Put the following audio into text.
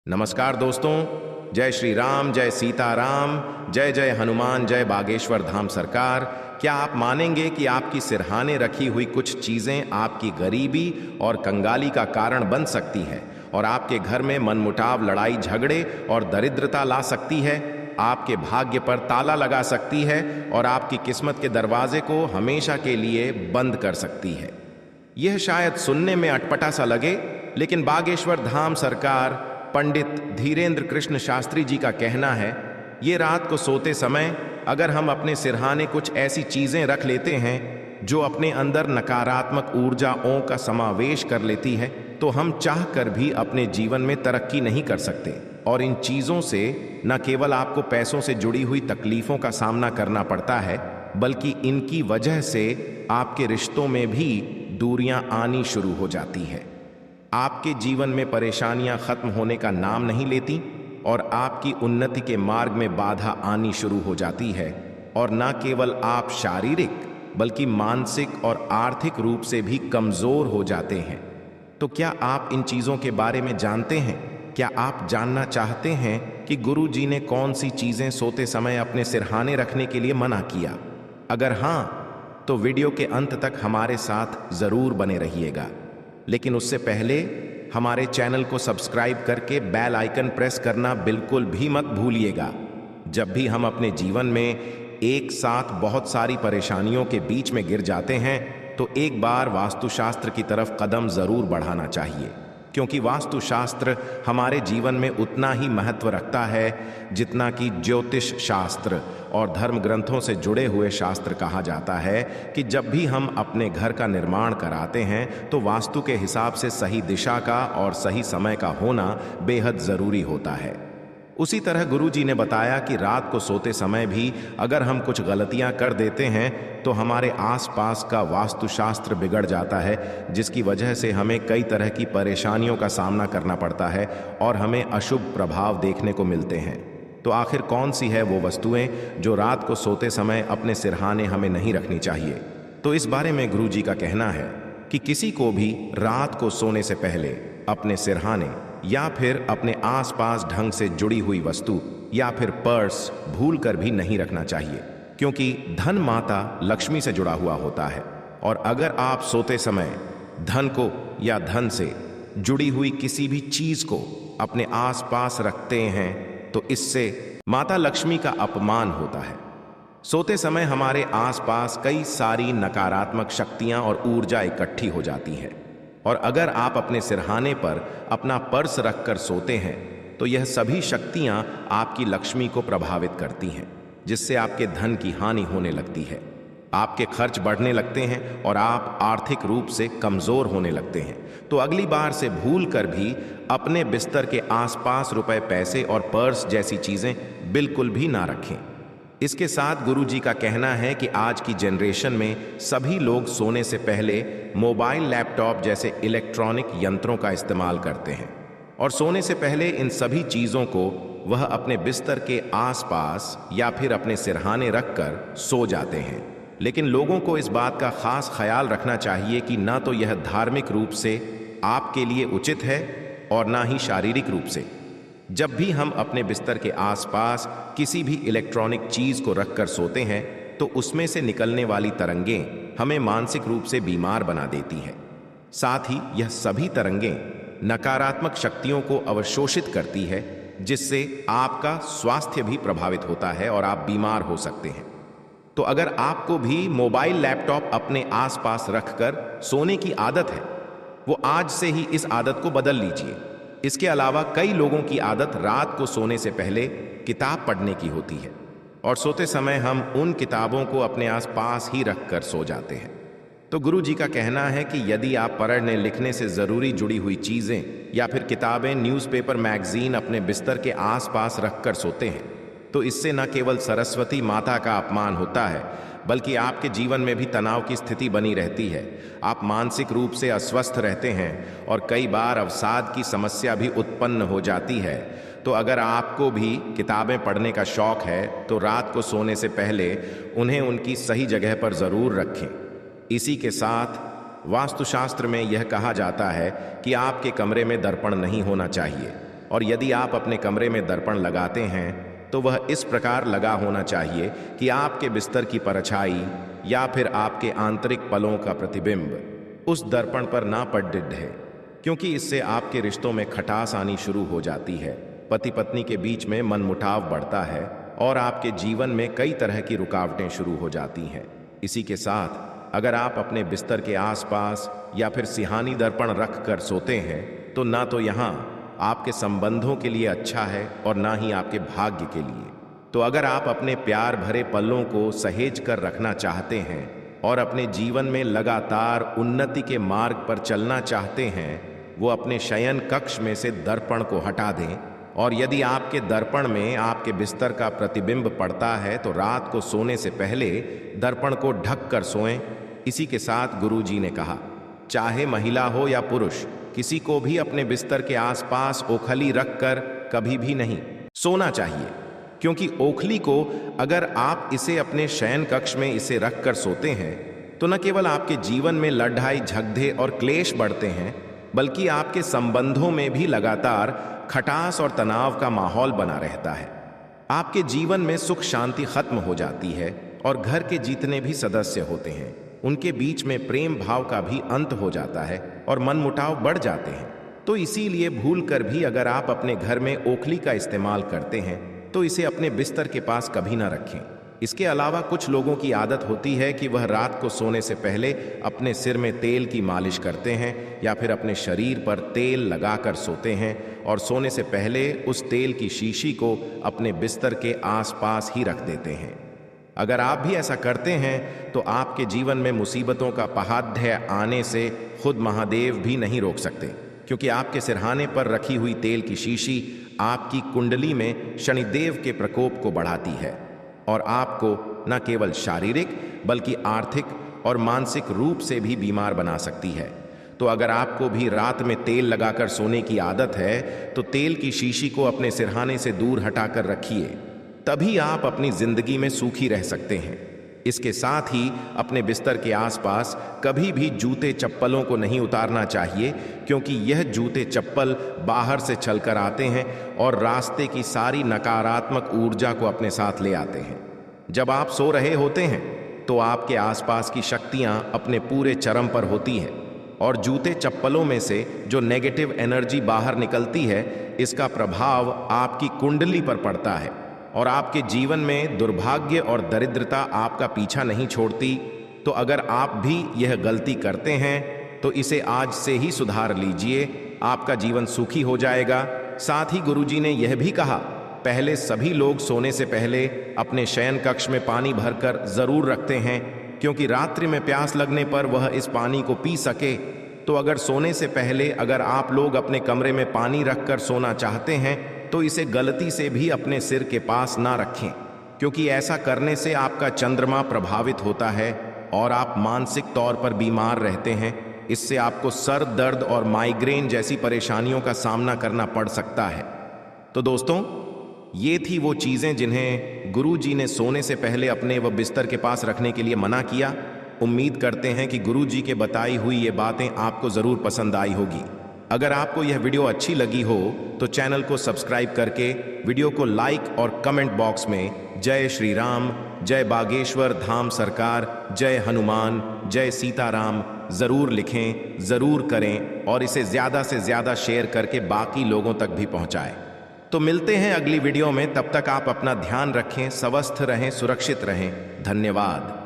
नमस्कार दोस्तों, जय श्री राम, जय सीताराम, जय जय हनुमान, जय बागेश्वर धाम सरकार। क्या आप मानेंगे कि आपकी सिरहाने रखी हुई कुछ चीजें आपकी गरीबी और कंगाली का कारण बन सकती है और आपके घर में मनमुटाव, लड़ाई झगड़े और दरिद्रता ला सकती है, आपके भाग्य पर ताला लगा सकती है और आपकी किस्मत के दरवाजे को हमेशा के लिए बंद कर सकती है। यह शायद सुनने में अटपटा सा लगे, लेकिन बागेश्वर धाम सरकार पंडित धीरेन्द्र कृष्ण शास्त्री जी का कहना है, ये रात को सोते समय अगर हम अपने सिरहाने कुछ ऐसी चीजें रख लेते हैं जो अपने अंदर नकारात्मक ऊर्जाओं का समावेश कर लेती है, तो हम चाह कर भी अपने जीवन में तरक्की नहीं कर सकते। और इन चीजों से न केवल आपको पैसों से जुड़ी हुई तकलीफों का सामना करना पड़ता है, बल्कि इनकी वजह से आपके रिश्तों में भी दूरियां आनी शुरू हो जाती है। आपके जीवन में परेशानियां खत्म होने का नाम नहीं लेती और आपकी उन्नति के मार्ग में बाधा आनी शुरू हो जाती है। और न केवल आप शारीरिक बल्कि मानसिक और आर्थिक रूप से भी कमजोर हो जाते हैं। तो क्या आप इन चीजों के बारे में जानते हैं? क्या आप जानना चाहते हैं कि गुरु जी ने कौन सी चीजें सोते समय अपने सिरहाने रखने के लिए मना किया? अगर हाँ, तो वीडियो के अंत तक हमारे साथ जरूर बने रहिएगा। लेकिन उससे पहले हमारे चैनल को सब्सक्राइब करके बेल आइकन प्रेस करना बिल्कुल भी मत भूलिएगा। जब भी हम अपने जीवन में एक साथ बहुत सारी परेशानियों के बीच में गिर जाते हैं, तो एक बार वास्तुशास्त्र की तरफ कदम जरूर बढ़ाना चाहिए, क्योंकि वास्तुशास्त्र हमारे जीवन में उतना ही महत्व रखता है जितना कि ज्योतिष शास्त्र और धर्म ग्रंथों से जुड़े हुए शास्त्र। कहा जाता है कि जब भी हम अपने घर का निर्माण कराते हैं तो वास्तु के हिसाब से सही दिशा का और सही समय का होना बेहद ज़रूरी होता है। उसी तरह गुरु जी ने बताया कि रात को सोते समय भी अगर हम कुछ गलतियां कर देते हैं तो हमारे आसपास का वास्तुशास्त्र बिगड़ जाता है, जिसकी वजह से हमें कई तरह की परेशानियों का सामना करना पड़ता है और हमें अशुभ प्रभाव देखने को मिलते हैं। तो आखिर कौन सी है वो वस्तुएं जो रात को सोते समय अपने सिरहाने हमें नहीं रखनी चाहिए? तो इस बारे में गुरु जी का कहना है कि किसी को भी रात को सोने से पहले अपने सिरहाने या फिर अपने आसपास ढंग से जुड़ी हुई वस्तु या फिर पर्स भूल कर भी नहीं रखना चाहिए, क्योंकि धन माता लक्ष्मी से जुड़ा हुआ होता है। और अगर आप सोते समय धन को या धन से जुड़ी हुई किसी भी चीज को अपने आसपास रखते हैं तो इससे माता लक्ष्मी का अपमान होता है। सोते समय हमारे आसपास कई सारी नकारात्मक शक्तियां और ऊर्जा इकट्ठी हो जाती है, और अगर आप अपने सिरहाने पर अपना पर्स रखकर सोते हैं तो यह सभी शक्तियां आपकी लक्ष्मी को प्रभावित करती हैं, जिससे आपके धन की हानि होने लगती है, आपके खर्च बढ़ने लगते हैं और आप आर्थिक रूप से कमजोर होने लगते हैं। तो अगली बार से भूल कर भी अपने बिस्तर के आसपास रुपए, पैसे और पर्स जैसी चीजें बिल्कुल भी ना रखें। इसके साथ गुरु जी का कहना है कि आज की जनरेशन में सभी लोग सोने से पहले मोबाइल, लैपटॉप जैसे इलेक्ट्रॉनिक यंत्रों का इस्तेमाल करते हैं, और सोने से पहले इन सभी चीज़ों को वह अपने बिस्तर के आसपास या फिर अपने सिरहाने रखकर सो जाते हैं। लेकिन लोगों को इस बात का खास ख्याल रखना चाहिए कि ना तो यह धार्मिक रूप से आपके लिए उचित है और ना ही शारीरिक रूप से। जब भी हम अपने बिस्तर के आसपास किसी भी इलेक्ट्रॉनिक चीज को रखकर सोते हैं तो उसमें से निकलने वाली तरंगें हमें मानसिक रूप से बीमार बना देती हैं। साथ ही यह सभी तरंगें नकारात्मक शक्तियों को अवशोषित करती है, जिससे आपका स्वास्थ्य भी प्रभावित होता है और आप बीमार हो सकते हैं। तो अगर आपको भी मोबाइल, लैपटॉप अपने आसपास रखकर सोने की आदत है, वो आज से ही इस आदत को बदल लीजिए। इसके अलावा कई लोगों की आदत रात को सोने से पहले किताब पढ़ने की होती है, और सोते समय हम उन किताबों को अपने आसपास ही रखकर सो जाते हैं। तो गुरु जी का कहना है कि यदि आप पढ़ने लिखने से जरूरी जुड़ी हुई चीजें या फिर किताबें, न्यूज़पेपर, मैगजीन अपने बिस्तर के आसपास रखकर सोते हैं तो इससे न केवल सरस्वती माता का अपमान होता है, बल्कि आपके जीवन में भी तनाव की स्थिति बनी रहती है। आप मानसिक रूप से अस्वस्थ रहते हैं और कई बार अवसाद की समस्या भी उत्पन्न हो जाती है। तो अगर आपको भी किताबें पढ़ने का शौक है तो रात को सोने से पहले उन्हें उनकी सही जगह पर जरूर रखें। इसी के साथ वास्तुशास्त्र में यह कहा जाता है कि आपके कमरे में दर्पण नहीं होना चाहिए, और यदि आप अपने कमरे में दर्पण लगाते हैं तो वह इस प्रकार लगा होना चाहिए कि आपके बिस्तर की परछाई या फिर आपके आंतरिक पलों का प्रतिबिंब उस दर्पण पर ना पड़े, क्योंकि इससे आपके रिश्तों में खटास आनी शुरू हो जाती है, पति पत्नी के बीच में मनमुटाव बढ़ता है और आपके जीवन में कई तरह की रुकावटें शुरू हो जाती हैं। इसी के साथ अगर आप अपने बिस्तर के आसपास या फिर सिहानी दर्पण रख कर सोते हैं तो ना तो यहाँ आपके संबंधों के लिए अच्छा है और ना ही आपके भाग्य के लिए। तो अगर आप अपने प्यार भरे पलों को सहेज कर रखना चाहते हैं और अपने जीवन में लगातार उन्नति के मार्ग पर चलना चाहते हैं, वो अपने शयन कक्ष में से दर्पण को हटा दें और यदि आपके दर्पण में आपके बिस्तर का प्रतिबिंब पड़ता है तो रात को सोने से पहले दर्पण को ढक कर सोएं। इसी के साथ गुरुजी ने कहा, चाहे महिला हो या पुरुष, किसी को भी अपने बिस्तर के आसपास ओखली रखकर कभी भी नहीं सोना चाहिए, क्योंकि ओखली को अगर आप इसे अपने शयन कक्ष में इसे रखकर सोते हैं तो न केवल आपके जीवन में लड़ाई झगड़े और क्लेश बढ़ते हैं, बल्कि आपके संबंधों में भी लगातार खटास और तनाव का माहौल बना रहता है। आपके जीवन में सुख शांति खत्म हो जाती है और घर के जितने भी सदस्य होते हैं उनके बीच में प्रेम भाव का भी अंत हो जाता है और मनमुटाव बढ़ जाते हैं। तो इसीलिए भूल कर भी अगर आप अपने घर में ओखली का इस्तेमाल करते हैं तो इसे अपने बिस्तर के पास कभी ना रखें। इसके अलावा कुछ लोगों की आदत होती है कि वह रात को सोने से पहले अपने सिर में तेल की मालिश करते हैं या फिर अपने शरीर पर तेल लगाकर सोते हैं और सोने से पहले उस तेल की शीशी को अपने बिस्तर के आसपास ही रख देते हैं। अगर आप भी ऐसा करते हैं तो आपके जीवन में मुसीबतों का पहाध्य आने से खुद महादेव भी नहीं रोक सकते, क्योंकि आपके सिरहाने पर रखी हुई तेल की शीशी आपकी कुंडली में शनिदेव के प्रकोप को बढ़ाती है और आपको न केवल शारीरिक बल्कि आर्थिक और मानसिक रूप से भी बीमार बना सकती है। तो अगर आपको भी रात में तेल लगाकर सोने की आदत है तो तेल की शीशी को अपने सिरहाने से दूर हटाकर रखिए, तभी आप अपनी जिंदगी में सुखी रह सकते हैं। इसके साथ ही अपने बिस्तर के आसपास कभी भी जूते चप्पलों को नहीं उतारना चाहिए, क्योंकि यह जूते चप्पल बाहर से चलकर आते हैं और रास्ते की सारी नकारात्मक ऊर्जा को अपने साथ ले आते हैं। जब आप सो रहे होते हैं तो आपके आसपास की शक्तियां अपने पूरे चरम पर होती है और जूते चप्पलों में से जो नेगेटिव एनर्जी बाहर निकलती है, इसका प्रभाव आपकी कुंडली पर पड़ता है और आपके जीवन में दुर्भाग्य और दरिद्रता आपका पीछा नहीं छोड़ती। तो अगर आप भी यह गलती करते हैं तो इसे आज से ही सुधार लीजिए, आपका जीवन सुखी हो जाएगा। साथ ही गुरुजी ने यह भी कहा, पहले सभी लोग सोने से पहले अपने शयन कक्ष में पानी भरकर जरूर रखते हैं, क्योंकि रात्रि में प्यास लगने पर वह इस पानी को पी सके। तो अगर सोने से पहले अगर आप लोग अपने कमरे में पानी रखकर सोना चाहते हैं तो इसे गलती से भी अपने सिर के पास ना रखें, क्योंकि ऐसा करने से आपका चंद्रमा प्रभावित होता है और आप मानसिक तौर पर बीमार रहते हैं। इससे आपको सर दर्द और माइग्रेन जैसी परेशानियों का सामना करना पड़ सकता है। तो दोस्तों, ये थी वो चीज़ें जिन्हें गुरुजी ने सोने से पहले अपने व बिस्तर के पास रखने के लिए मना किया। उम्मीद करते हैं कि गुरुजी के बताई हुई ये बातें आपको ज़रूर पसंद आई होगी। अगर आपको यह वीडियो अच्छी लगी हो तो चैनल को सब्सक्राइब करके वीडियो को लाइक और कमेंट बॉक्स में जय श्री राम, जय बागेश्वर धाम सरकार, जय हनुमान, जय सीताराम ज़रूर लिखें, ज़रूर करें और इसे ज़्यादा से ज़्यादा शेयर करके बाकी लोगों तक भी पहुंचाएं। तो मिलते हैं अगली वीडियो में, तब तक आप अपना ध्यान रखें, स्वस्थ रहें, सुरक्षित रहें। धन्यवाद।